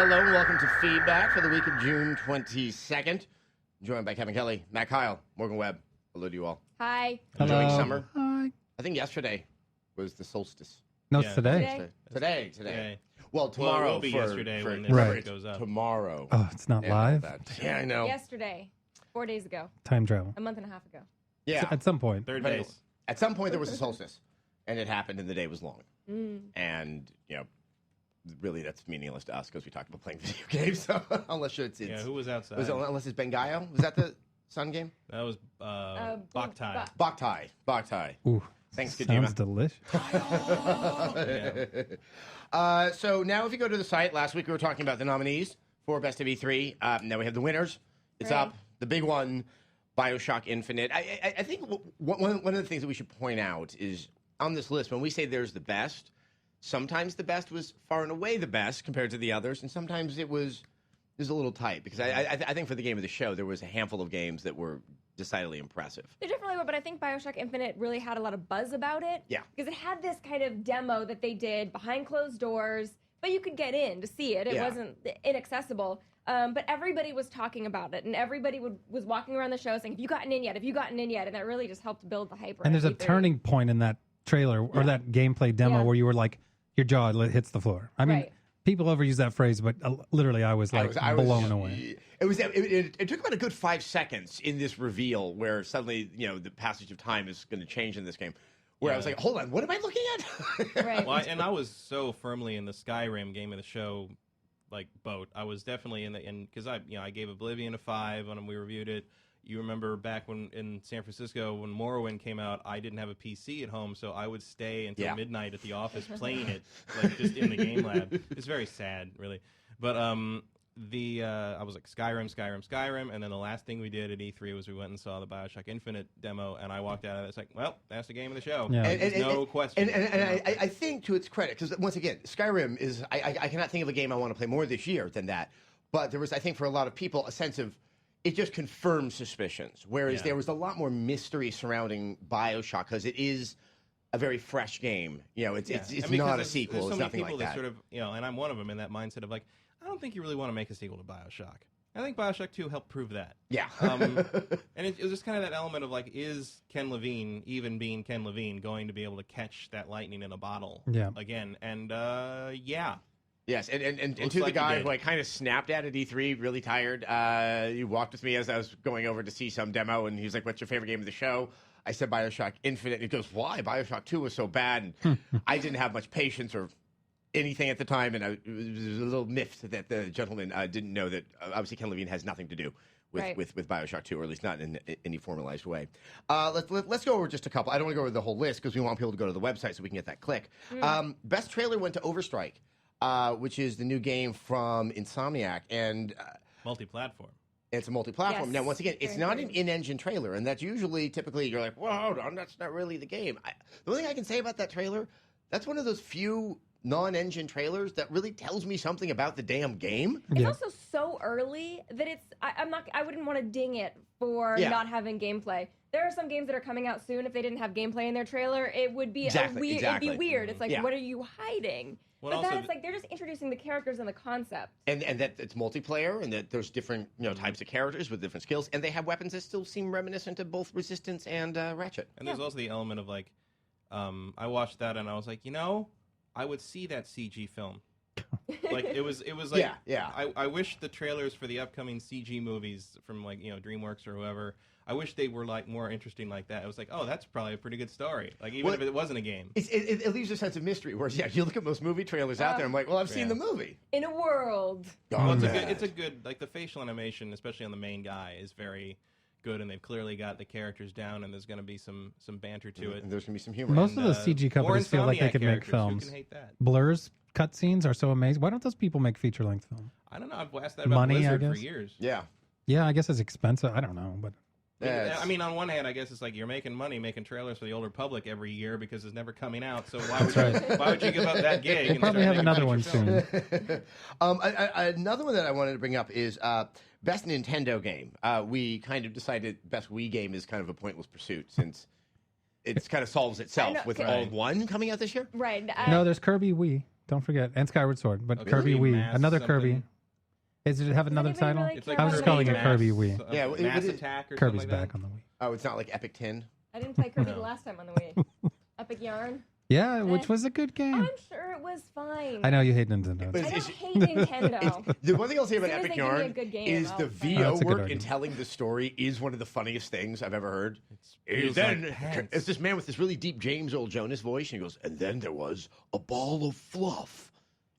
Hello and welcome to Feedback for the week of June 22nd. Joined by Kevin Kelly, Matt Kyle, Morgan Webb. Hello to you all. Hi. Enjoying Hello. summer? Hi. I think yesterday was the solstice. No, Yeah. it's today. Today. Well, tomorrow. Well, it will be for, yesterday for, when this right. goes up. Tomorrow. Oh, it's not Yeah, live? Yeah, I know. Yesterday, 4 days ago, Time travel. a month and a half ago. Yeah. At some point. Third But days. At some point, there was a solstice, and it happened, and the day was long. Mm. And, really that's meaningless to us because we talked about playing video games. So unless it's Yeah, who was outside? unless it's Bengayo. Was that the sun game? That was Boktai. Boktai. Ooh, Thanks, sounds Kojima. delicious. Yeah. So now if you go to the site, last week we were talking about the nominees for Best of E3. Now we have the winners. It's Right. up. The big one, BioShock Infinite. I think one of the things that we should point out is on this list, when we say there's the best, sometimes the best was far and away the best compared to the others, and sometimes it was a little tight, because I think for the game of the show, there was a handful of games that were decidedly impressive. There definitely were, but I think BioShock Infinite really had a lot of buzz about it. Yeah. Because it had this kind of demo that they did behind closed doors, but you could get in to see it. It Yeah. wasn't inaccessible. But everybody was talking about it, and everybody was walking around the show saying, have you gotten in yet? Have you gotten in yet? And that really just helped build the hype. And there's a around E3. turning point in that trailer or that gameplay demo Yeah. where you were like, your jaw hits the floor. I mean, Right. people overuse that phrase, but literally I was like blown away. It took about a good 5 seconds in this reveal where suddenly, the passage of time is going to change in this game. Where I was like, hold on, what am I looking at? Right. Well, and I was so firmly in the Skyrim game of the show boat. I was definitely because I gave Oblivion a 5 when we reviewed it. You remember back when in San Francisco when Morrowind came out, I didn't have a PC at home, so I would stay until midnight at the office playing it, just in the game lab. It's very sad, really. But I was like Skyrim, and then the last thing we did at E3 was we went and saw the BioShock Infinite demo, and I walked out of it. It's like, well, that's the game of the show. Yeah. There's no question. And I think to its credit, because once again, Skyrim is, I cannot think of a game I want to play more this year than that. But there was, I think, for a lot of people, a sense of, it just confirmed suspicions. Whereas there was a lot more mystery surrounding BioShock, because it is a very fresh game. It's not a sequel. There's It's so nothing many people like that. Sort of, and I'm one of them in that mindset of I don't think you really want to make a sequel to BioShock. I think BioShock 2 helped prove that. Yeah. And it was just kind of that element of is Ken Levine, even being Ken Levine, going to be able to catch that lightning in a bottle again? And yeah. Yes, and Looks to the like guy he who did. I kind of snapped at E3, really tired, he walked with me as I was going over to see some demo, and he was like, what's your favorite game of the show? I said BioShock Infinite, and he goes, why? BioShock 2 was so bad, and I didn't have much patience or anything at the time, and it was a little miffed that the gentleman didn't know that, obviously, Ken Levine has nothing to do with BioShock 2, or at least not in any formalized way. Let's go over just a couple. I don't want to go over the whole list, because we want people to go to the website so we can get that click. Best trailer went to Overstrike. Which is the new game from Insomniac, and Multi-platform. it's a multi-platform. Yes, Now, once again, it's very not important. an in-engine trailer, and that's typically, you're like, well, hold on, that's not really the game. The only thing I can say about that trailer, that's one of those few non-engine trailers that really tells me something about the damn game. It's also so early that I wouldn't want to ding it for not having gameplay. There are some games that are coming out soon. If they didn't have gameplay in their trailer, it would be it'd be weird. It's like, what are you hiding? Well, but also then it's like they're just introducing the characters and the concept. And that it's multiplayer, and that there's different types of characters with different skills, and they have weapons that still seem reminiscent of both Resistance and Ratchet. And there's also the element of I watched that and I was like, I would see that CG film. It was like, I wish the trailers for the upcoming CG movies from DreamWorks or whoever, I wish they were more interesting like that. It was like, oh, that's probably a pretty good story. Even if it wasn't a game. It leaves a sense of mystery. Whereas, you look at most movie trailers out there, I'm like, well, I've seen the movie. In a world. Well, it's a good the facial animation, especially on the main guy, is very good, and they've clearly got the characters down, and there's going to be some banter to it. And there's going to be some humor. Most of the CG companies feel like they could make films. Who can hate that? Blur's cutscenes are so amazing. Why don't those people make feature-length film? I don't know. I've asked that about Money, Blizzard I for guess? years. Yeah. Yeah, I guess it's expensive. I don't know, but I mean, on one hand, I guess it's like you're making money making trailers for the older public every year because it's never coming out. So why would you give up that gig? we'll and probably start have making another one feature soon. films? Another one that I wanted to bring up is best Nintendo game. We kind of decided best Wii game is kind of a pointless pursuit since it kind of solves itself with all one coming out this year. Right. No, there's Kirby Wii. Don't forget. And Skyward Sword. But Okay, Kirby Wii. Mass Another something. Kirby. Does it have another anybody title? really It's like I was just calling it Mass- Kirby Wii. Yeah, Mass it- Attack or Kirby's something like back that. on the Wii. Oh, it's not like Epic 10? I didn't play Kirby No. the last time on the Wii. Epic Yarn. Yeah, which was a good game. I'm sure it was fine. I know you hate Nintendo. But I don't It's- hate Nintendo. The one thing I'll say about As soon as Epic they give me a Yarn good game, is I'll the play it. Oh, VO that's a good work in argument. telling the story is one of the funniest things I've ever heard. Feels And then like pants. it's this man with this really deep James Earl Jonas voice, and he goes, and then there was a ball of fluff.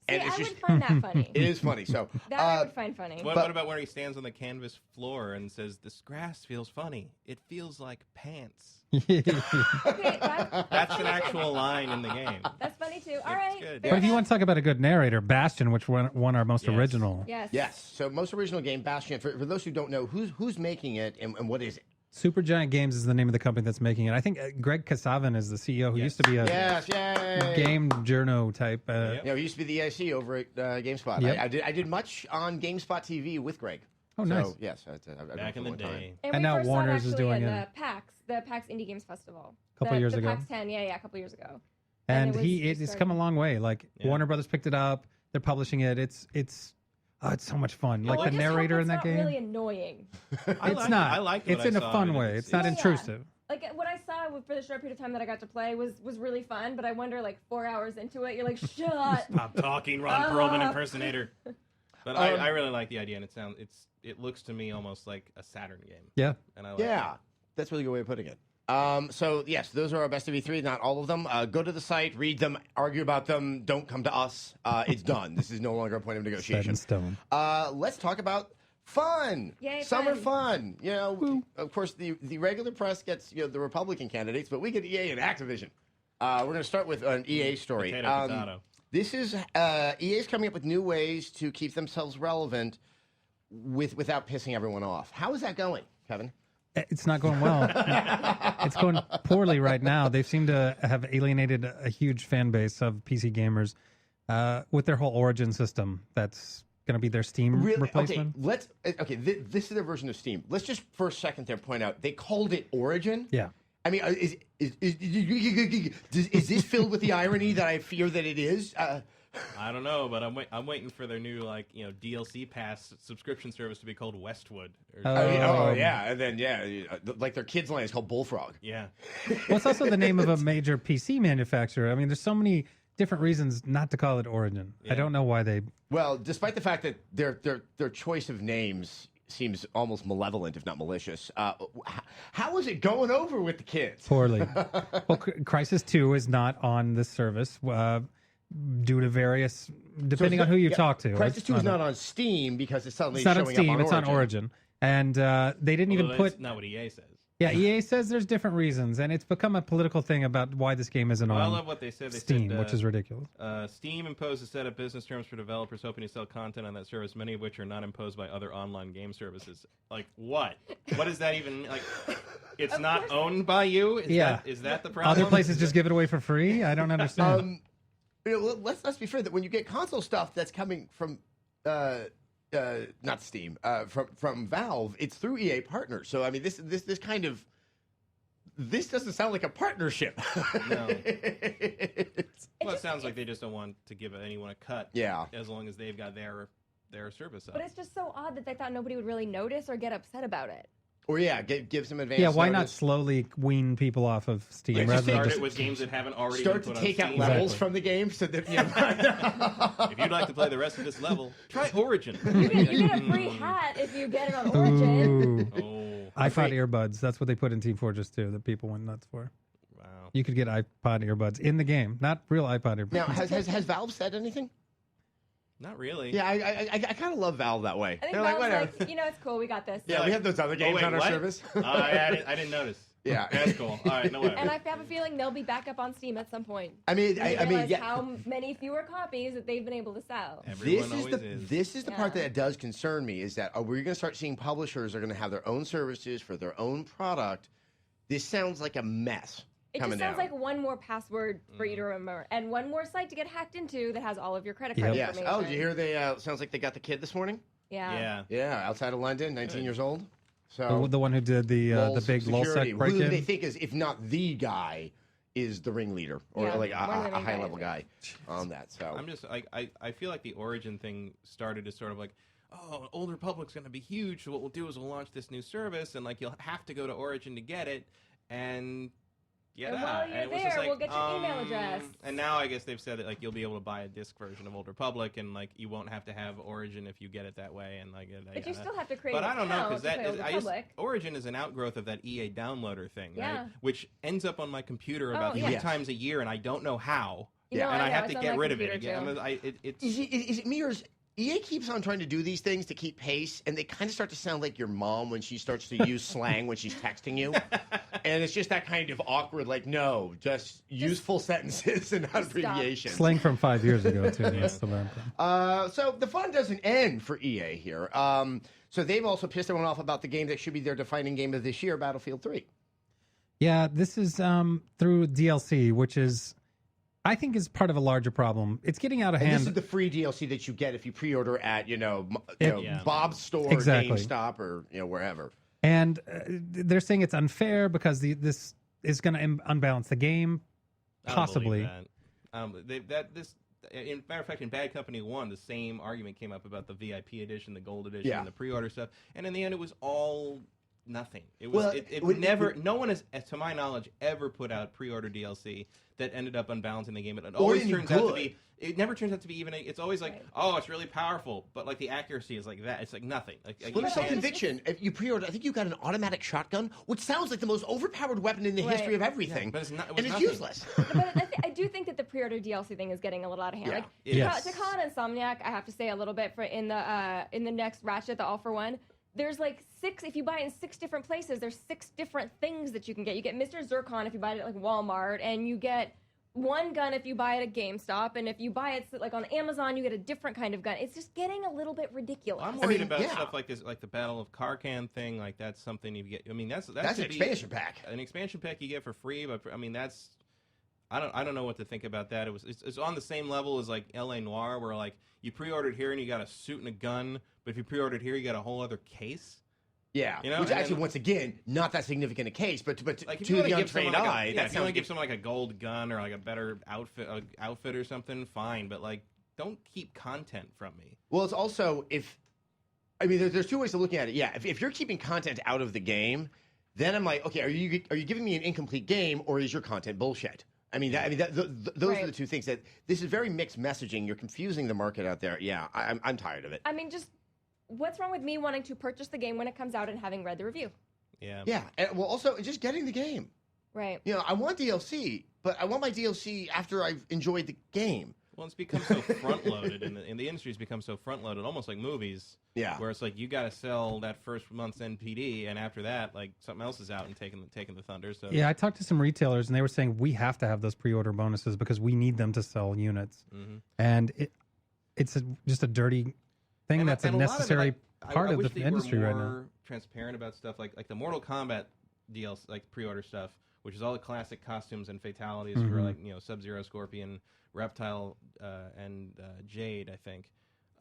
See, And I it's would just, find that funny. it is funny. So, That I would find funny. What about when he stands on the canvas floor and says, "This grass feels funny. It feels like pants." Okay, that's That's an actual line in the game. That's funny too. All right. good. fair But if you enough. want to talk about a good narrator, Bastion, which won our most Yes. original. Yes. yes. So, most original game, Bastion. For those who don't know, who's making it and what is it? Supergiant Games is the name of the company that's making it. I think Greg Kasavin is the CEO, who used to be a Yes, yay! game journo type. Yep. You know, he used to be the EIC over at GameSpot. Yep. I did much on GameSpot TV with Greg. Oh, So, nice. yes, I've done Back for in a the long time. day. And, And we now first Warner's saw is it actually doing in it. the PAX Indie Games Festival. Couple years ago. The PAX 10, yeah, a couple years ago. And it was it's started. come a long way. Like Yeah. Warner Brothers picked it up. They're publishing it. It's so much fun. Like Well, the I just hope narrator it's in that not game. really annoying. It's not. I liked It's what in I a saw fun of it. way. It's not Yeah. intrusive. Like what I saw for the short period of time that I got to play was really fun, but I wonder like 4 hours into it, you're like, shut. Stop talking, Ron Perlman impersonator. But I really like the idea, and it looks to me almost like a Saturn game. Yeah. And I like Yeah, that's a really good way of putting it. So, yes, those are our best of E3, not all of them. Go to the site, read them, argue about them. Don't come to us. It's done. This is no longer a point of Set in negotiation. stone. Let's talk about fun. Yay, Summer fun. fun. You know, of course, the regular press gets the Republican candidates, but we get EA and Activision. We're going to start with an EA story. Potato. This is EA's coming up with new ways to keep themselves relevant without pissing everyone off. How is that going, Kevin? It's not going well. It's going poorly right now. They seem to have alienated a huge fan base of PC gamers with their whole Origin system. That's going to be their Steam replacement. Okay. This is their version of Steam. Let's just for a second there point out they called it Origin. Yeah. I mean, is this filled with the irony that I fear that it is? I don't know, but I'm waiting for their new DLC pass subscription service to be called Westwood. Yeah, and then like their kids' line is called Bullfrog. Yeah. Well, it's also the name of a major PC manufacturer. I mean, there's so many different reasons not to call it Origin. Yeah. I don't know why they. Well, despite the fact that their choice of names seems almost malevolent, if not malicious, how is it going over with the kids? Poorly. Well, Crisis 2 is not on this service due to various, depending on who you talk to. Crisis 2 is not on Steam because it's suddenly It's not on showing Steam. up on It's on Origin. And they didn't even Although put. that's not what EA says. Yeah, EA says there's different reasons, and it's become a political thing about why this game isn't Well, I on love what they said. They Steam, said, which is ridiculous. Steam imposed a set of business terms for developers hoping to sell content on that service, many of which are not imposed by other online game services. Like what? What does that even like? It's not owned by you. Is that the problem? Other places just give it away for free. I don't understand. Let's be fair that when you get console stuff that's coming from not Steam from Valve, it's through EA partners. So I mean, this kind of this doesn't sound like a partnership. No. Well, it sounds like they just don't want to give anyone a cut. Yeah. As long as they've got their service up. But it's just so odd that they thought nobody would really notice or get upset about it. Or give some advance. Yeah, why not notice. slowly wean people off of Steam Yeah, rather just than Start just it with games that haven't already start been to put take on out Steam. levels Exactly. from the game so that If you'd like to play the rest of this level, try Origin. You get a free hat if you get it on Origin. Ooh. Oh, iPod earbuds. That's what they put in Team Fortress 2 that people went nuts for. wow. You could get iPod earbuds in the game, not real iPod earbuds. now has Valve said anything? Not really. Yeah, I kind of love Valve that way. I think They're Valve's whatever. like, it's cool, we got this. Yeah, we have those other games wait, on our what? service. I didn't notice. Yeah. That's cool. All right, no way. And I have a feeling they'll be back up on Steam at some point. I mean, They I mean, realize yeah. how many fewer copies that they've been able to sell. Everyone always is. This is the part Yeah. that does concern me is that we're going to start seeing publishers are going to have their own services for their own product. This sounds like a mess. It coming just sounds down. like one more password for you to remember, and one more site to get hacked into that has all of your credit card Yes. information. Oh, did you hear they? Sounds like they got the kid this morning. Yeah. Yeah, outside of London, 19 years old. So The one who did the big security, LulzSec who break-in. they think is, if not the guy, is the ringleader or like a high level guy on that. So I'm just I feel like the Origin thing started as sort of like, oh, Old Republic's going to be huge. So what we'll do is we'll launch this new service, and like you'll have to go to Origin to get it, and while you're there, we'll get your email address. And now I guess they've said that like you'll be able to buy a disc version of Old Republic, and like you won't have to have Origin if you get it that way, and like. But you still have to create. But I don't know because that Origin is an outgrowth of that EA downloader thing, yeah. right? Which ends up on my computer about 3 times a year, and I don't know how. And I have to get rid of it again. Is it me or is EA keeps on trying to do these things to keep pace, and they kind of start to sound like your mom when she starts to use slang when she's texting you. And it's just that kind of awkward, like, no, just use full sentences and not abbreviations. Slang from 5 years ago, too. That's the bad thing. So the fun doesn't end for EA here. So they've also pissed everyone off about the game that should be their defining game of this year, Battlefield 3. Yeah, this is through DLC, which is... I think is part of a larger problem. It's getting out of hand. This is the free DLC that you get if you pre-order at Bob's store, GameStop, or wherever. And they're saying it's unfair because this is going to unbalance the game, possibly. In matter of fact, in Bad Company 1, the same argument came up about the VIP edition, the Gold edition, the pre-order stuff, and in the end, it was all nothing. No one has, to my knowledge, ever put out pre-order DLC that ended up unbalancing the game. It always turns out to be. It never turns out to be even. It's always like, oh, it's really powerful, but like the accuracy is like that. It's like nothing. Conviction. If you pre-order, I think you got an automatic shotgun, which sounds like the most overpowered weapon in the history of everything. Yeah, but it's not. It's useless. But I do think that the pre-order DLC thing is getting a little out of hand. To call it Insomniac, I have to say a little bit in the next Ratchet, the All for One. There's like 6, if you buy it in 6 different places, there's 6 different things that you can get. You get Mr. Zircon if you buy it at like Walmart, and you get one gun if you buy it at GameStop, and if you buy it like on Amazon, you get a different kind of gun. It's just getting a little bit ridiculous. I'm worried about stuff like this, like the Battle of Karkan thing. Like that's something you get. I mean, that's an expansion pack. An expansion pack you get for free, but I mean that's. I don't know what to think about that. It's on the same level as like L.A. Noire, where like you pre-ordered here and you got a suit and a gun, but if you pre-ordered here, you got a whole other case. Yeah, which actually, once again, not that significant a case, but like to the untrained eye, if you want to give someone like a gold gun or like a better outfit or something, fine. But like, don't keep content from me. Well, it's also there's 2 ways of looking at it. Yeah, if you're keeping content out of the game, then I'm like, okay, are you giving me an incomplete game or is your content bullshit? Those are the 2 things. That this is very mixed messaging. You're confusing the market out there. Yeah, I'm tired of it. Just what's wrong with me wanting to purchase the game when it comes out and having read the review? Yeah. Yeah. And, well, also just getting the game. Right. I want DLC, but I want my DLC after I've enjoyed the game. Well, it's become so front-loaded, and the industry's become so front-loaded, almost like movies. Yeah. Where it's like you got to sell that first month's NPD, and after that, like something else is out and taking the thunder. So yeah, I talked to some retailers, and they were saying we have to have those pre-order bonuses because we need them to sell units, and it's just a dirty thing that's a necessary part of the industry right now. More transparent about stuff like the Mortal Kombat DLC, like pre-order stuff, which is all the classic costumes and fatalities for like Sub-Zero, Scorpion, Reptile, and Jade, I think,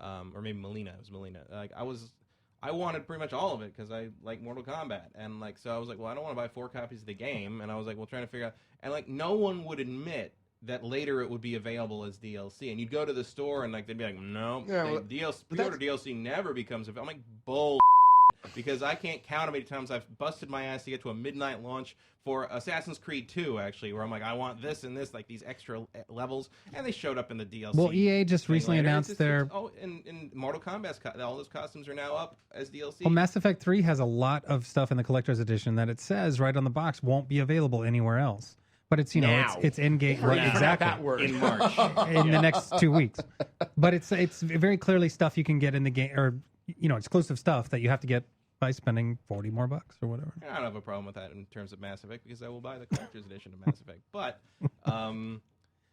or maybe Melina. It was Melina. Like I wanted pretty much all of it because I like Mortal Kombat, and like so I was like, well, I don't want to buy 4 copies of the game, and I was like, well, trying to figure out, and like no one would admit that later it would be available as DLC, and you'd go to the store and like they'd be like, no, DLC pre-order DLC never becomes available. I'm like, bull. Because I can't count how many times I've busted my ass to get to a midnight launch for Assassin's Creed 2, actually, where I'm like, I want this and this, like these extra levels, and they showed up in the DLC. Well, EA just recently announced their... in Mortal Kombat, all those costumes are now up as DLC. Well, Mass Effect 3 has a lot of stuff in the Collector's Edition that it says right on the box won't be available anywhere else. But it's it's in game right exactly that word. In March in the next 2 weeks. But it's very clearly stuff you can get in the game, or exclusive stuff that you have to get by spending $40 more or whatever. I don't have a problem with that in terms of Mass Effect because I will buy the collector's edition of Mass Effect. But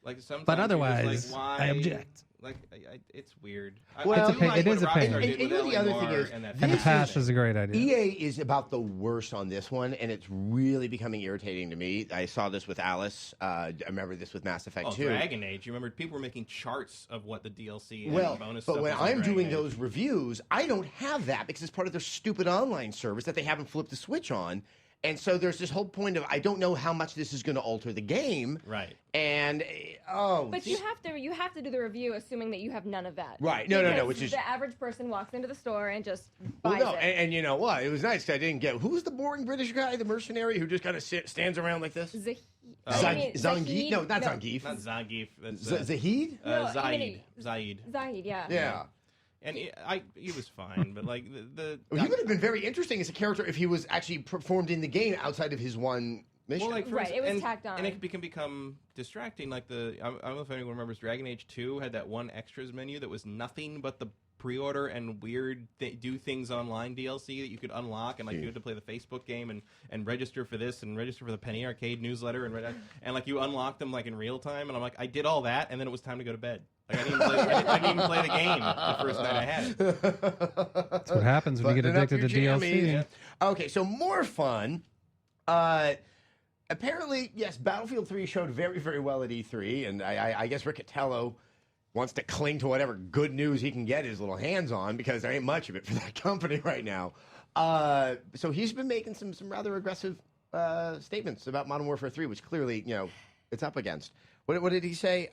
like sometimes, but otherwise, like, why, I object. Like it's weird. Well, it is a pain. And the other thing is, and the patch is a great idea. EA is about the worst on this one, and it's really becoming irritating to me. I saw this with Alice. I remember this with Mass Effect 2. Dragon Age. You remember people were making charts of what the DLC and bonus but stuff when was I'm doing those reviews, I don't have that because it's part of their stupid online service that they haven't flipped the switch on. And so there's this whole point of I don't know how much this is going to alter the game. Right. And but you have to do the review assuming that you have none of that. Right. No. Which is the average person walks into the store and just buys it. And you know what? It was nice 'cause I didn't get who's the boring British guy, the mercenary who just kind of stands around like this. Zangief? No, not Zangief. Not Zangief. That's Zahid. Zaid. Zahid. Yeah. Yeah. And he was fine, but like the he would have been very interesting as a character if he was actually performed in the game outside of his one mission. Well, like, right, it was tacked on. And it can become distracting. Like I don't know if anyone remembers Dragon Age 2 had that one extras menu that was nothing but the pre-order and weird do things online DLC that you could unlock, and like you had to play the Facebook game and register for this and register for the Penny Arcade newsletter and like you unlocked them like in real time, and I'm like, I did all that, and then it was time to go to bed. Like I didn't even play the game the first night I had it. That's what happens when you get addicted to DLC. Yeah. Okay, so more fun. Apparently, yes, Battlefield 3 showed very, very well at E3, and I guess Riccatello wants to cling to whatever good news he can get his little hands on because there ain't much of it for that company right now. So he's been making some rather aggressive statements about Modern Warfare 3, which clearly, it's up against. What did he say?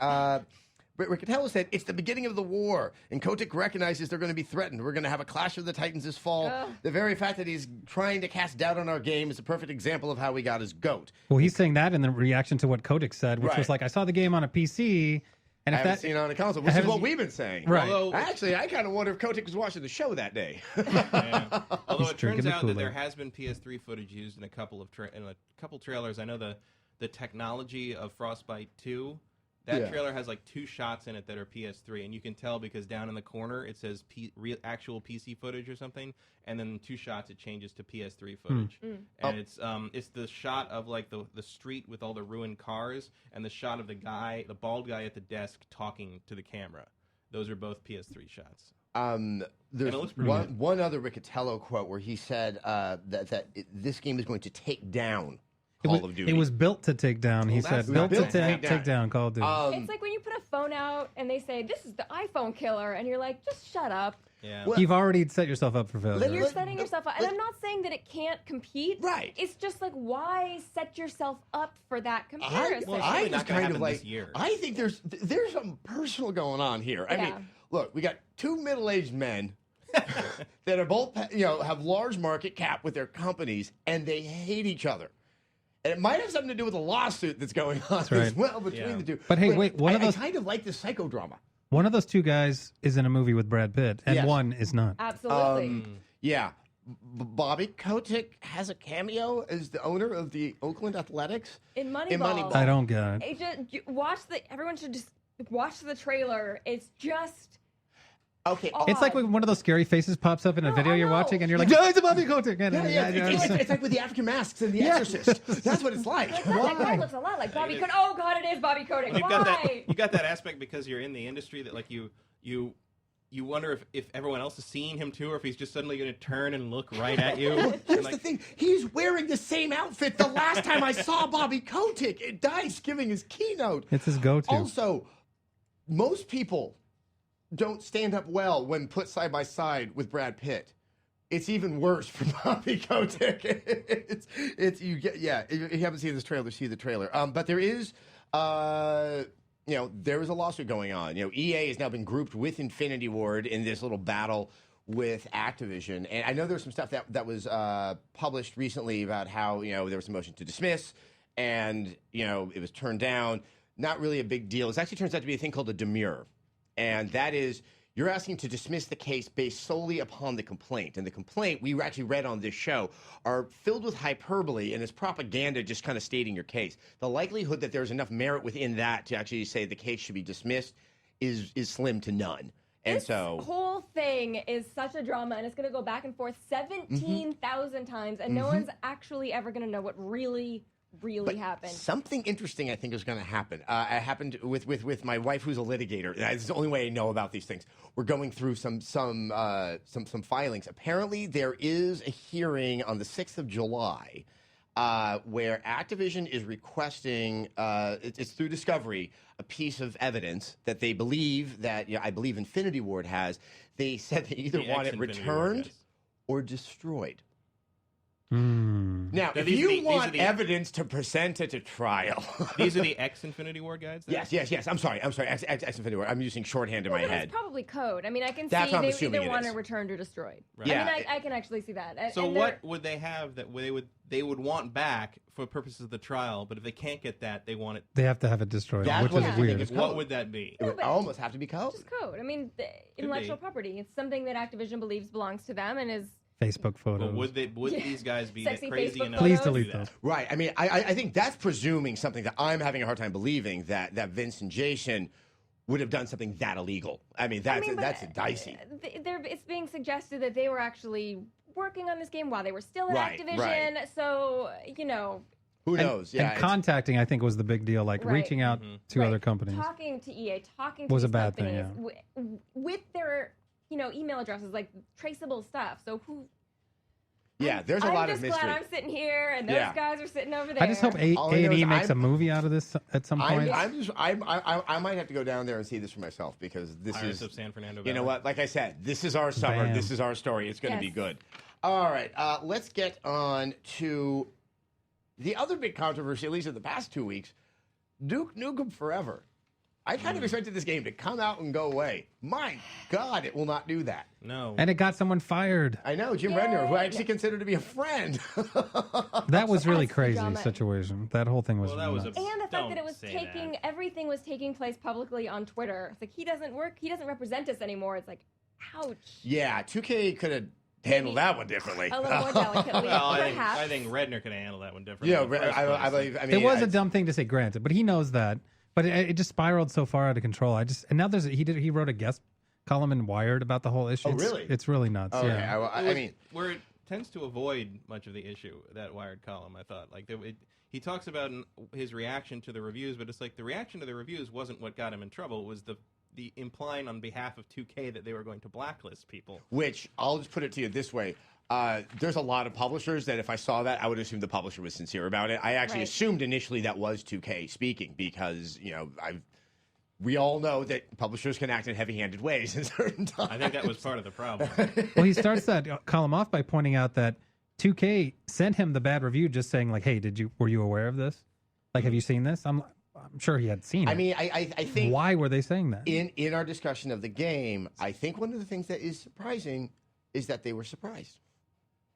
Riccatello said, it's the beginning of the war, and Kotick recognizes they're going to be threatened. We're going to have a clash of the Titans this fall. The very fact that he's trying to cast doubt on our game is a perfect example of how we got his goat. Well, he's saying that in the reaction to what Kotick said, which was like, I saw the game on a PC, and I haven't seen it on a console, which is what we've been saying. Right. Although, actually, I kind of wonder if Kotick was watching the show that day. Yeah. Although it turns out that there has been PS3 footage used in a couple of trailers. I know the technology of Frostbite 2. That trailer has like 2 shots in it that are PS3, and you can tell because down in the corner it says actual PC footage or something, and then 2 shots it changes to PS3 footage, and it's the shot of like the street with all the ruined cars, and the shot of the bald guy at the desk talking to the camera. Those are both PS3 shots. There's one other Riccatello quote where he said that this game is going to take down Call of Duty. It was built to take down, he said. Built to take down Call of Duty. It's like when you put a phone out and they say, this is the iPhone killer, and you're like, just shut up. Yeah. Well, you've already set yourself up for failure. You're setting yourself up. And I'm not saying that it can't compete. Right. It's just like, why set yourself up for that comparison? I just kind of like, I think there's something personal going on here. I mean, look, we got 2 middle-aged men that are both, have large market cap with their companies, and they hate each other. And it might have something to do with a lawsuit that's going on as well between the two. But hey, wait, I kind of like this psychodrama. One of those 2 guys is in a movie with Brad Pitt, and one is not. Absolutely. Yeah. Bobby Kotick has a cameo as the owner of the Oakland Athletics. In Moneyball. I don't get it. Everyone should just watch the trailer. It's just... Okay. It's like when one of those scary faces pops up in a video you're watching, and you're like, it's a Bobby Kotick. It's like with the African masks and The Exorcist. That's what it's like. That guy looks a lot like Bobby Kotick. Oh, God, it is Bobby Kotick. Why? You got that aspect because you're in the industry that like you wonder if everyone else is seeing him too, or if he's just suddenly going to turn and look right at you. Well, here's the thing. He's wearing the same outfit the last time I saw Bobby Kotick at DICE giving his keynote. It's his go-to. Also, most people don't stand up well when put side by side with Brad Pitt. It's even worse for Bobby Kotick. If you haven't seen this trailer, see the trailer. But there is, there is a lawsuit going on. EA has now been grouped with Infinity Ward in this little battle with Activision. And I know there's some stuff that was published recently about how, there was a motion to dismiss and, it was turned down. Not really a big deal. It actually turns out to be a thing called a demurrer. And that is, you're asking to dismiss the case based solely upon the complaint. And the complaint, we actually read on this show, are filled with hyperbole and is propaganda just kind of stating your case. The likelihood that there's enough merit within that to actually say the case should be dismissed is slim to none. And this whole thing is such a drama, and it's going to go back and forth 17,000 times, and no one's actually ever going to know what really happened. Something interesting, I think, is going to happen. It happened with my wife, who's a litigator. It's the only way I know about these things. We're going through some filings. Apparently, there is a hearing on the 6th of July where Activision is requesting, it's through discovery, a piece of evidence that they believe that, I believe Infinity Ward has. They said they either want it returned or destroyed. Now, if you want evidence to present at a trial, these are the X-Infinity War guides. Then? Yes. I'm sorry. X-Infinity War. I'm using shorthand in my head. It's probably code. I mean, I can That's see they either want it returned or destroyed. Right. Yeah. I mean, I can actually see that. So what would they have that they would want back for purposes of the trial? But if they can't get that, they want it. They have to have it destroyed, That's which is weird. What would that be? It would almost have to be code. Just code. I mean, intellectual property. It's something that Activision believes belongs to them and is. Facebook photos. But would these guys be Sexy crazy Facebook enough? Please to delete do that? those. Right. I mean, I think that's presuming something that I'm having a hard time believing that Vince and Jason would have done something that illegal. I mean, that's dicey. It's being suggested that they were actually working on this game while they were still at Activision. Right. So, who knows? And contacting, I think, was the big deal. Like reaching out to other companies. Talking to EA, talking to was these a bad companies thing. Yeah. With their email addresses, like traceable stuff. So who? Yeah, there's a lot of mystery. I'm just glad I'm sitting here and those guys are sitting over there. I just hope A&E makes a movie out of this at some point. I might have to go down there and see this for myself because this Pirates is of San Fernando You know Valley. what? Like I said, this is our summer. Bam. This is our story. It's going to be good. All right, let's get on to the other big controversy, at least in the past 2 weeks. Duke Nukem Forever. I kind of expected this game to come out and go away. My God, it will not do that. No. And it got someone fired. I know, Jim Redner, who I actually consider to be a friend. That was really That's crazy drama. situation. That whole thing was Well, that was nuts. And the fact that it was everything was taking place publicly on Twitter. It's like he doesn't represent us anymore. It's like, ouch. Yeah, 2K could have handled that one differently. A little more delicately, Well, perhaps. I think Redner could have handled that one differently. Yeah, in the first I place. believe. I mean, It was a dumb thing to say, granted, but he knows that. But it just spiraled so far out of control. And now he wrote a guest column in Wired about the whole issue. Oh, really? It's really nuts. Okay, Yeah. I mean, where it tends to avoid much of the issue, that Wired column, I thought. Like he talks about his reaction to the reviews, but it's like the reaction to the reviews wasn't what got him in trouble. It was the implying on behalf of 2K that they were going to blacklist people. which I'll just put it to you this way. There's a lot of publishers that if I saw that, I would assume the publisher was sincere about it. I actually assumed initially that was 2K speaking because, we all know that publishers can act in heavy-handed ways in certain times. I think that was part of the problem. Well, he starts that column off by pointing out that 2K sent him the bad review just saying, like, hey, were you aware of this? Like, have you seen this? I'm sure he had seen it. I mean, I think... Why were they saying that? In our discussion of the game, I think one of the things that is surprising is that they were surprised.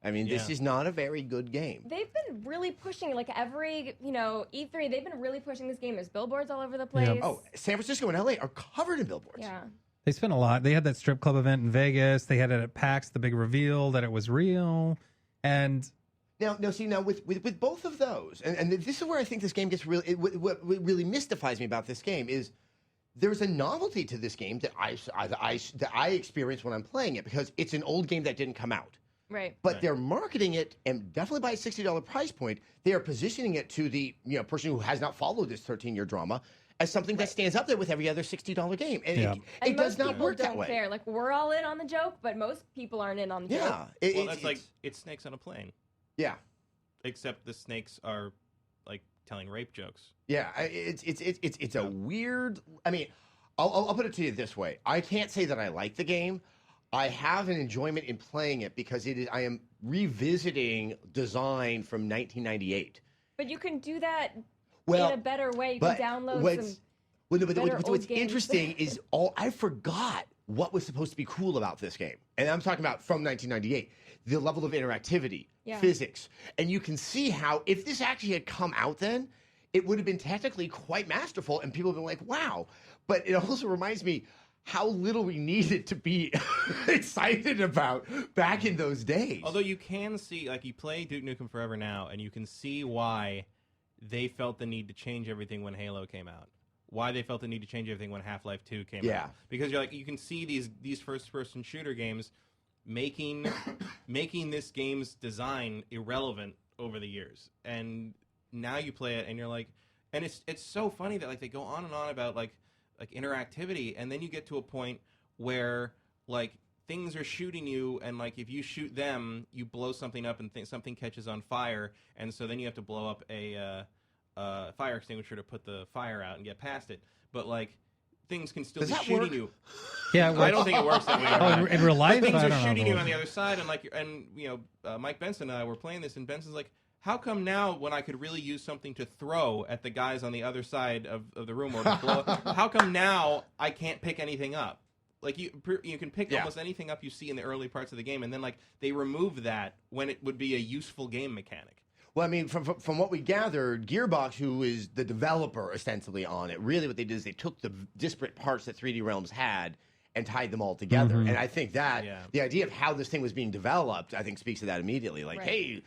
I mean, this is not a very good game. They've been really pushing, like every, E3, they've been really pushing this game. There's billboards all over the place. Yep. Oh, San Francisco and LA are covered in billboards. Yeah. They spent a lot. They had that strip club event in Vegas. They had it at PAX, the big reveal that it was real. And Now, with both of those, and this is where I think this game gets really, what really mystifies me about this game is there's a novelty to this game that I experience when I'm playing it because it's an old game that didn't come out. Right. But they're marketing it, and definitely by a $60 price point, they are positioning it to the person who has not followed this 13-year drama as something that stands up there with every other $60 game. And it does not work that way. Care. Like, we're all in on the joke, but most people aren't in on the joke. Yeah. That's like, it's snakes on a plane. Yeah. Except the snakes are, like, telling rape jokes. Yeah, it's a weird... I mean, I'll put it to you this way. I can't say that I like the game. I have an enjoyment in playing it because I am revisiting design from 1998. But you can do that in a better way. You can download some what's interesting is I forgot what was supposed to be cool about this game. And I'm talking about from 1998. The level of interactivity, physics. And you can see how if this actually had come out then, it would have been technically quite masterful and people have been like, wow. But it also reminds me how little we needed to be excited about back in those days. Although you can see, like, you play Duke Nukem Forever now, and you can see why they felt the need to change everything when Halo came out. Why they felt the need to change everything when Half-Life 2 came out. Because you can see these first-person shooter games making this game's design irrelevant over the years. And now you play it, and you're like, and it's so funny that like they go on and on about like interactivity, and then you get to a point where like things are shooting you, and like if you shoot them, you blow something up, and something catches on fire, and so then you have to blow up a fire extinguisher to put the fire out and get past it. But like things can still be shooting you. Yeah, I don't think it works that way. Oh, in real life, things I are don't shooting know. you on the other side, and Mike Benson and I were playing this, and Benson's like, how come now when I could really use something to throw at the guys on the other side of the room or to blow, how come now I can't pick anything up? Like you can pick almost anything up you see in the early parts of the game, and then like they remove that when it would be a useful game mechanic. Well, I mean, from what we gathered, Gearbox, who is the developer ostensibly on it, really what they did is they took the disparate parts that 3D Realms had and tied them all together. And I think that the idea of how this thing was being developed, I think, speaks to that immediately. Like, hey,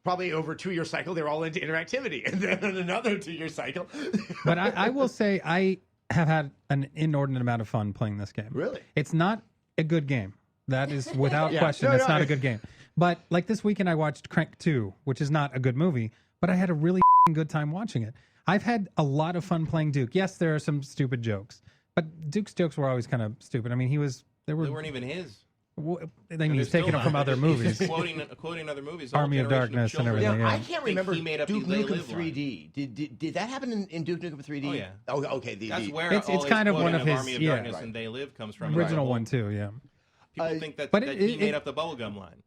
probably over a 2-year cycle, they're all into interactivity. And then another 2-year cycle. But I will say I have had an inordinate amount of fun playing this game. Really? It's not a good game. That is without question. It's not a good game. But like this weekend, I watched Crank 2, which is not a good movie, but I had a really good time watching it. I've had a lot of fun playing Duke. Yes, there are some stupid jokes, but Duke's jokes were always kind of stupid. I mean, they weren't even his. I mean, he's taken them from other movies. He's quoting other movies. Army of Darkness and everything. Now, I can't remember Duke Nukem 3D. Did that happen in Duke Nukem 3D? Oh, yeah. Oh, okay. That's where it's kind of one of his Army of Darkness and They Live comes from. Original one too, yeah. People think that he made up the bubblegum line.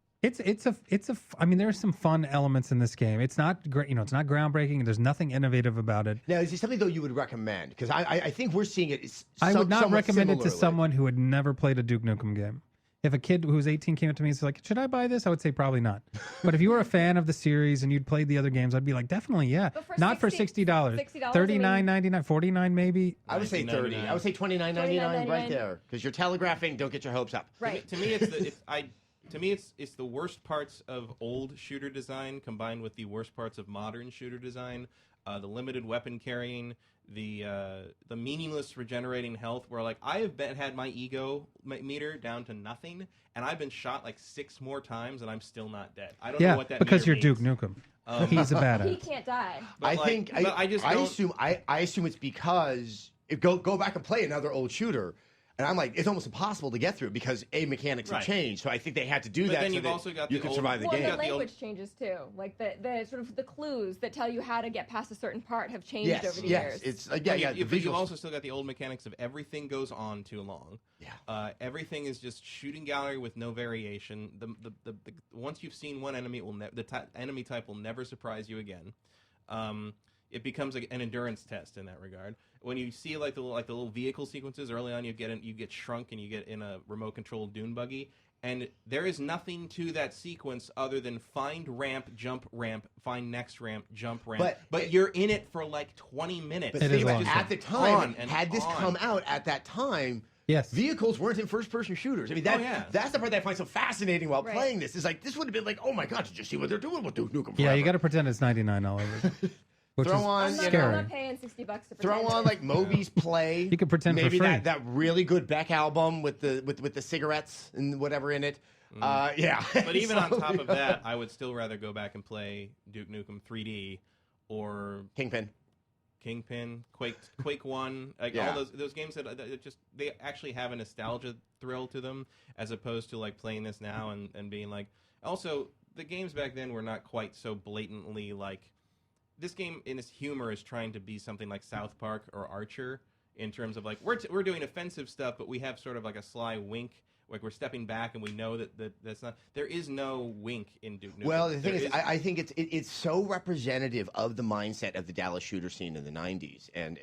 I mean, there are some fun elements in this game. It's not great, it's not groundbreaking. There's nothing innovative about it. Now, is it something though you would recommend? Because I think we're seeing it. I would not recommend it to someone who had never played a Duke Nukem game. If a kid who's 18 came up to me and said, like, should I buy this? I would say probably not. But if you were a fan of the series and you'd played the other games, I'd be like, definitely, yeah. Not for $60. $39.99, $49 maybe. I would say $30. I would say $29.99 right there. Because you're telegraphing, don't get your hopes up. Right. To me, it's the worst parts of old shooter design combined with the worst parts of modern shooter design. The limited weapon carrying, the meaningless regenerating health, where like I have had my ego meter down to nothing, and I've been shot like 6 more times, and I'm still not dead. I don't know what that because you're means. Duke Nukem. He's a badass. He can't die. I assume it's because go back and play another old shooter. And I'm like, it's almost impossible to get through because mechanics have changed. So I think they had to do that then so that you can survive the game. The language changes too. Like the sort of the clues that tell you how to get past a certain part have changed over the years. It's but you've also still got the old mechanics of everything goes on too long. Yeah. Everything is just shooting gallery with no variation. The once you've seen one enemy, enemy type will never surprise you again. It becomes an endurance test in that regard. When you see like the little vehicle sequences early on, you get shrunk and you get in a remote controlled dune buggy, and there is nothing to that sequence other than find ramp, jump ramp, find next ramp, jump ramp. But you're in it for like 20 minutes. But think about at the time, had this come out at that time. Yes. Vehicles weren't in first-person shooters. I mean, that's the part that I find so fascinating while playing this. Is like this would have been like, oh my god, did you see what they're doing with Duke Nukem? Yeah, you got to pretend it's 99 all over. Which throw is on, scary. I'm not paying $60 to pretend. Throw on like Moby's Play. You could pretend maybe for free. that really good Beck album with the cigarettes and whatever in it. Yeah. But even on top of that, I would still rather go back and play Duke Nukem 3D or Kingpin, Quake 1, like all those games that just they actually have a nostalgia thrill to them, as opposed to like playing this now and being like. Also, the games back then were not quite so blatantly like. This game, in its humor, is trying to be something like South Park or Archer in terms of like we're doing offensive stuff, but we have sort of like a sly wink, like we're stepping back and we know that's not. There is no wink in Duke Nukem. Well, the thing is, I think it's so representative of the mindset of the Dallas shooter scene in the '90s, and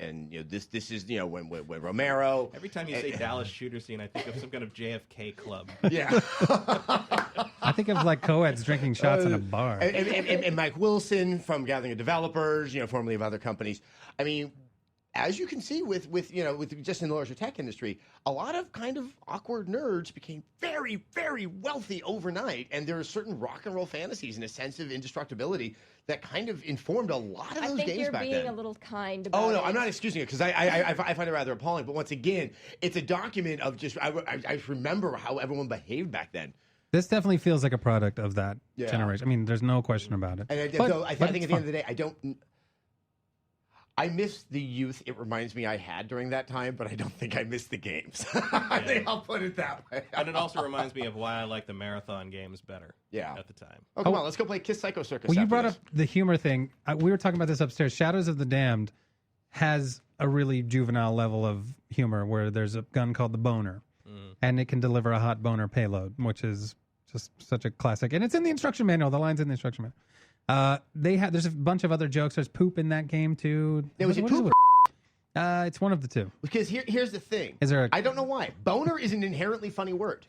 this is when Romero. Every time you say Dallas shooter scene, I think of some kind of JFK club. Yeah. I think of like co-eds drinking shots in a bar. And Mike Wilson from Gathering of Developers, formerly of other companies. I mean, as you can see with just in the larger tech industry, a lot of kind of awkward nerds became very, very wealthy overnight, and there are certain rock and roll fantasies and a sense of indestructibility that kind of informed a lot of those games back then. I think you're being a little kind about it. Oh, no, I'm not excusing it, because I find it rather appalling. But once again, it's a document of just, I remember how everyone behaved back then. This definitely feels like a product of that generation. I mean, there's no question about it. And I think at the end of the day, I miss the youth it reminds me I had during that time, but I don't think I miss the games. I think I'll put it that way. And it also reminds me of why I like the marathon games better at the time. Oh, come on, let's go play Kiss Psycho Circus. Well, you brought up the humor thing. We were talking about this upstairs. Shadows of the Damned has a really juvenile level of humor where there's a gun called the Boner, and it can deliver a hot boner payload, which is just such a classic. And it's in the instruction manual. The line's in the instruction manual. There's a bunch of other jokes. There's poop in that game too. Was it poop? It's one of the two. Because here's the thing. I don't know why. Boner is an inherently funny word.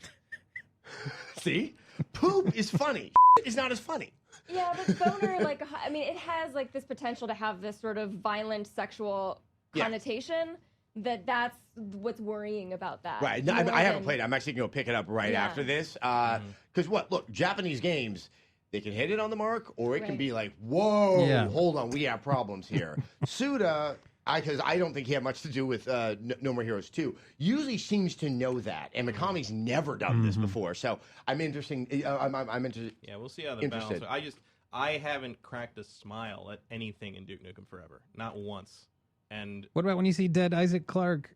See? Poop is funny. Is not as funny. Yeah, but boner, it has this potential to have this sort of violent sexual connotation. That's what's worrying about that. Right. No, I haven't played it. I'm actually going to pick it up right after this. Because look, Japanese games, they can hit it on the mark, or it can be like, whoa, hold on, we have problems here. Suda, because I don't think he had much to do with No More Heroes 2, usually seems to know that. And Mikami's never done this before. So I'm interested. I'm interested. Yeah, we'll see how the balance. I haven't cracked a smile at anything in Duke Nukem Forever. Not once. And what about when you see dead Isaac Clarke?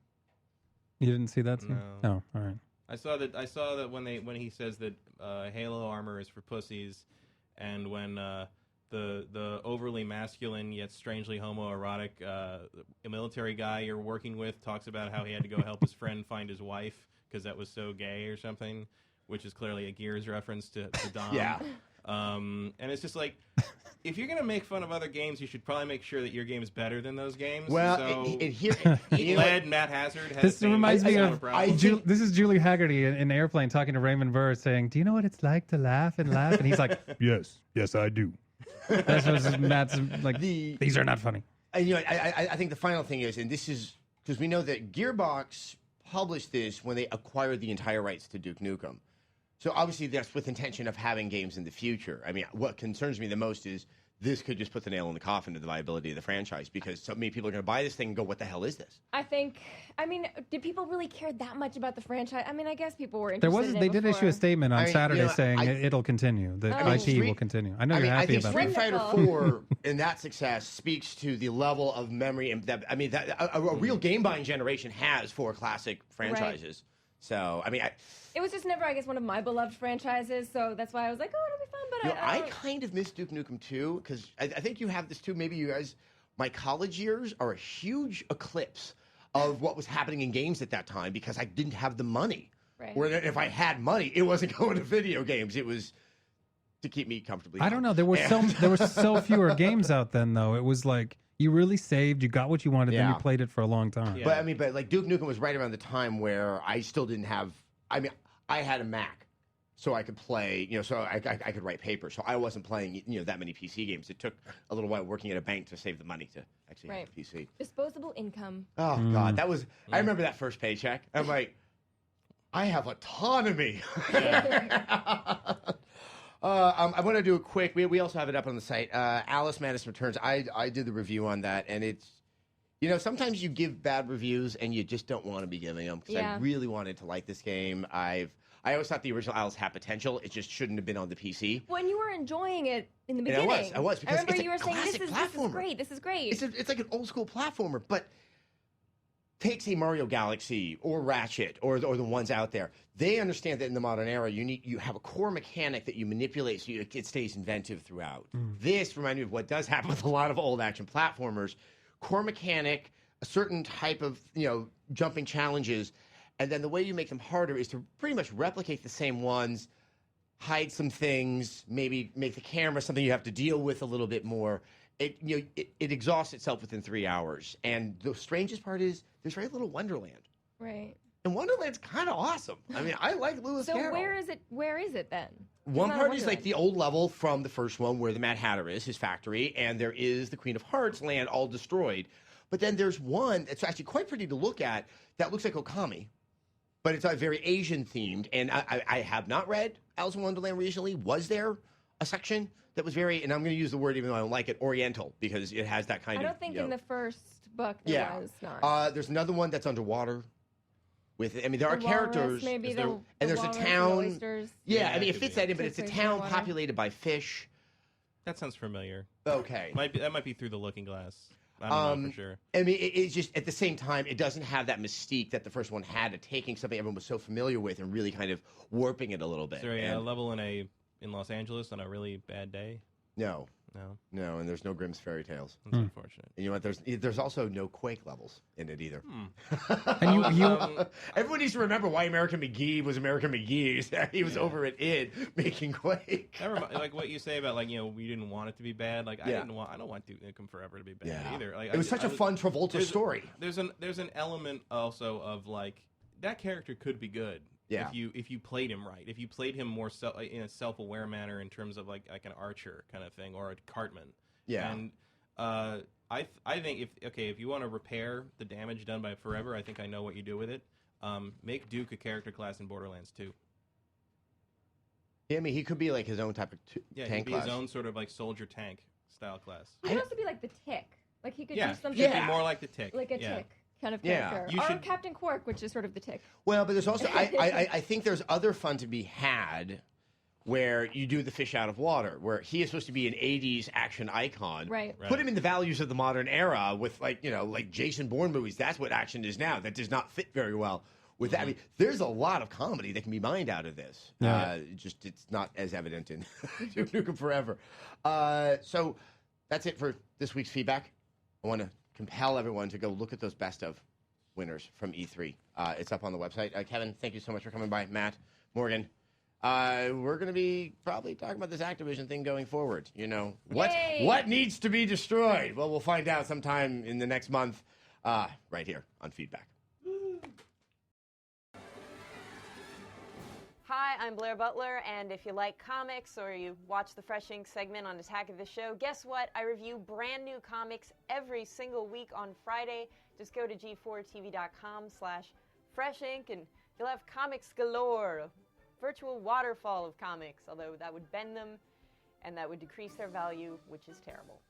You didn't see that? No. Oh, all right. I saw that when he says that Halo armor is for pussies, and when the overly masculine yet strangely homoerotic military guy you're working with talks about how he had to go help his friend find his wife because that was so gay or something, which is clearly a Gears reference to Dom. Yeah. And it's just like, if you're going to make fun of other games, you should probably make sure that your game is better than those games. Well, Matt Hazard has this reminds me of this is Julie Haggerty in Airplane talking to Raymond Burr saying, "Do you know what it's like to laugh and laugh?" And he's like, "Yes, I do." That's what Matt's like. These are not funny. I think the final thing is, and this is because we know that Gearbox published this when they acquired the entire rights to Duke Nukem. So obviously that's with intention of having games in the future. I mean, what concerns me the most is this could just put the nail in the coffin to the viability of the franchise because so many people are going to buy this thing and go, what the hell is this? Did people really care that much about the franchise? I mean, I guess people were interested They did issue a statement on Saturday saying it'll continue. The IP will continue. I know you're happy about that. I think Street Fighter 4 and that success speaks to the level of memory and that a real game buying generation has for classic franchises. Right. So, it was just never, I guess, one of my beloved franchises, so that's why I was like, oh, it'll be fun, but I kind of miss Duke Nukem 2, because I think you have this too, maybe you guys, my college years are a huge eclipse of what was happening in games at that time, because I didn't have the money. Right. Where if I had money, it wasn't going to video games, it was to keep me comfortably I don't know, there were so fewer games out then, though. It was like, you really saved, you got what you wanted, then you played it for a long time. Yeah. But like Duke Nukem was right around the time where I still didn't have, I had a Mac, so I could play, so I could write papers. So I wasn't playing, that many PC games. It took a little while working at a bank to save the money to actually have a PC. Disposable income. Oh, God, that was, I remember that first paycheck. I'm like, I have autonomy. I want to do a quick. We also have it up on the site. Alice Madison Returns. I did the review on that, and it's sometimes you give bad reviews and you just don't want to be giving them because I really wanted to like this game. I always thought the original Alice had potential. It just shouldn't have been on the PC. When you were enjoying it in the beginning, I was because I remember you were saying this is great. This is great. It's like an old school platformer, but. Take, say, Mario Galaxy or Ratchet or the ones out there. They understand that in the modern era, you have a core mechanic that you manipulate so it stays inventive throughout. This reminded me of what does happen with a lot of old action platformers. Core mechanic, a certain type of jumping challenges, and then the way you make them harder is to pretty much replicate the same ones, hide some things, maybe make the camera something you have to deal with a little bit more. It exhausts itself within 3 hours. And the strangest part is there's very little Wonderland. Right. And Wonderland's kind of awesome. I like Lewis Carroll. So where is it then? One part is like the old level from the first one where the Mad Hatter is, his factory, and there is the Queen of Hearts land all destroyed. But then there's one that's actually quite pretty to look at that looks like Okami, but it's very Asian themed. And I have not read Alice in Wonderland recently. Was there a section that was very, and I'm going to use the word even though I don't like it, Oriental, because it has that kind of... I don't think in the first book there was not. There's another one that's underwater. There are characters. Maybe and there's a town. Yeah, it fits that in, but it's a town populated by fish. That sounds familiar. Okay. That might be Through the Looking Glass. I don't know for sure. It's just, at the same time, it doesn't have that mystique that the first one had of taking something everyone was so familiar with and really kind of warping it a little bit. Is there a level in Los Angeles on a really bad day? No. No, and there's no Grimm's Fairy Tales. That's unfortunate. And you know what? There's also no Quake levels in it either. And everyone needs to remember why American McGee was American McGee. He was over at id making Quake. Like what you say about we didn't want it to be bad. Like I don't want Duke Nukem Forever to be bad either. Like it was such a fun Travolta story. There's an element also of like that character could be good. Yeah. If you played him right, if you played him more in a self-aware manner in terms of like an archer kind of thing or a cartman. Yeah. And I think if you want to repair the damage done by Forever, I think I know what you do with it. Make Duke a character class in Borderlands 2. Yeah, I mean he could be like his own type of tank he'd be class. his own sort of like soldier tank style class. He could also be like the Tick. Like he could do something. He could be more like the Tick. Like a Tick kind of character. Or Captain Quark, which is sort of the Tick. Well, but there's also I think there's other fun to be had where you do the fish out of water, where he is supposed to be an 80s action icon. Right. Put him in the values of the modern era with like Jason Bourne movies. That's what action is now. That does not fit very well with that. I mean, there's a lot of comedy that can be mined out of this. It's not as evident in Duke Nukem Forever. So that's it for this week's feedback. I want to compel everyone to go look at those best of winners from E3. It's up on the website. Kevin, thank you so much for coming by. Matt, Morgan, we're going to be probably talking about this Activision thing going forward. What needs to be destroyed? Well, we'll find out sometime in the next month right here on Feedback. Hi, I'm Blair Butler, and if you like comics or you watch the Fresh Ink segment on Attack of the Show, guess what? I review brand new comics every single week on Friday. Just go to g4tv.com/freshink and you'll have comics galore, a virtual waterfall of comics, although that would bend them and that would decrease their value, which is terrible.